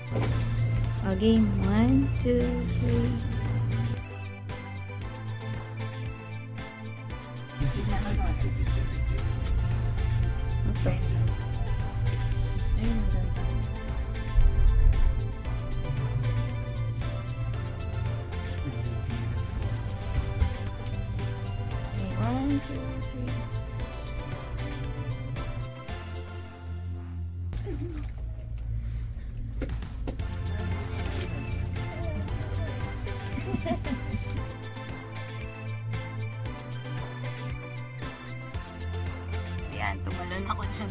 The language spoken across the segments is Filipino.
Okay, 1, 2, 3. Ito. Ayun, ang ganda. Okay, 1, 2, 3. Yan, tumalon ako dyan.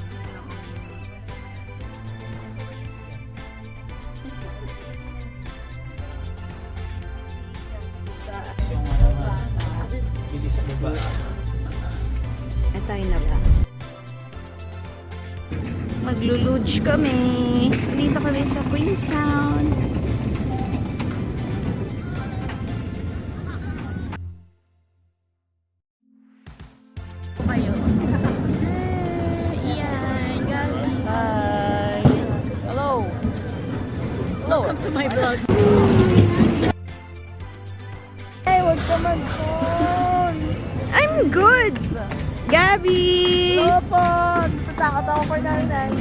Yung ano nga, bilis sa baba. Tayo na ba? Magluluge kami. Dito kami sa Queenstown. Kayo. Iyan, Gabi. Hi! Hello! Hello! Welcome to my vlog. Hey, huwag ka mag-phone! I'm good. Gabi! Opo! Tatakot ako for nanay.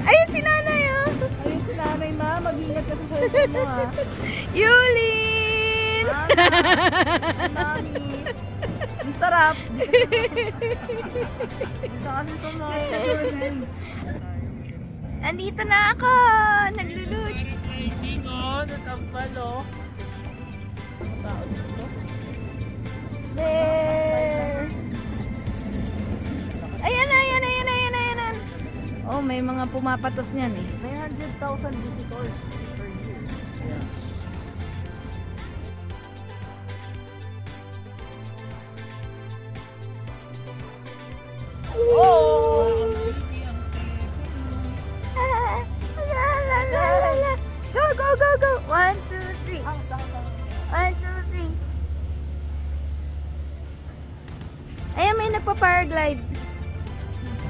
Ayun si nanay, oh. Ayun si nanay, ma. Mag-ingat ka sa cellphone mo, ha. Yulin! Mami! Ang sarap! Dito kasi sa mga Andito na ako! Nagluluge. Ingon, natampal, oh. Tao dito. There! Ayan na, ayan na, ayan na, ayan na, ayan na. Oh, may mga pumapatos niyan eh. 900,000 visitors per year. Yeah. Oh! La, la, la, la, la. Go, go, go, go! 1, 2, 3. Ang sakit ang 1, 2, 3. Ayan, may nagpa-paraglide.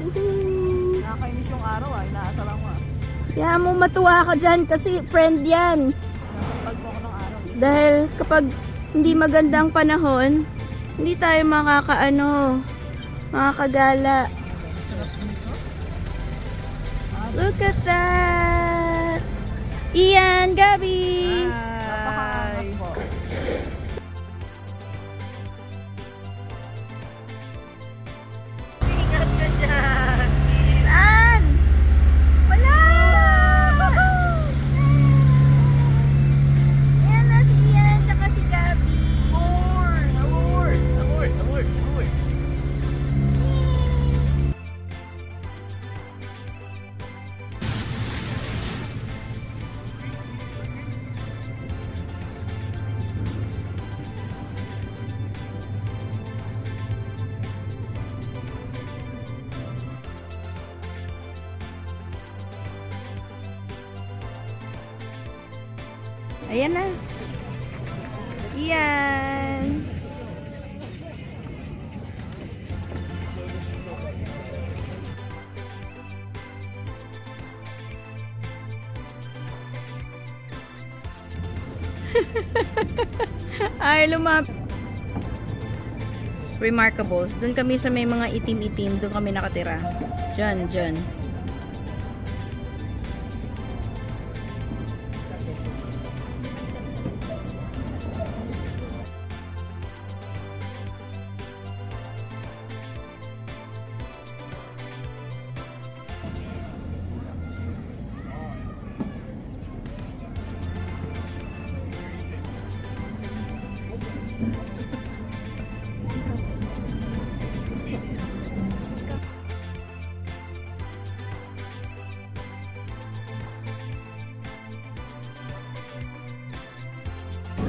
Woohoo! nakakainis yung araw, inaasal ako, Kaya mo matuwa ka dyan kasi friend yan. Nakapag mo ako ng araw. Dahil kapag hindi magandang panahon, hindi tayo makakagala. Look at that! Ian, Gabi! Napakaangas po. Ingat ka dyan! Saan? Wala! Ayan na si Ian, tsaka si Gabi. Award! Ayan na. Iyan. Ay, Remarkables. Doon kami sa may mga itim-itim. Doon kami nakatira. Diyan, diyan.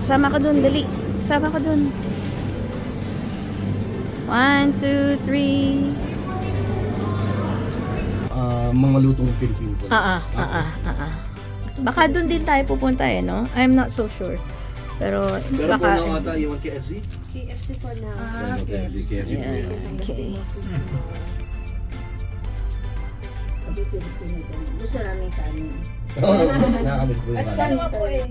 Sama ka dun, dali. Sama ka dun. 1, 2, 3. Mga lutong Pilipino po. Baka dun din tayo pupunta eh, no? I'm not so sure. Pero Pero po baka... na ata yung KFC? KFC po na. KFC po Yeah, yan. okay. Sabi, Pilipino din. Gusto namin kanin. Oo, nakakamiss po yung At kanin. ganito eh.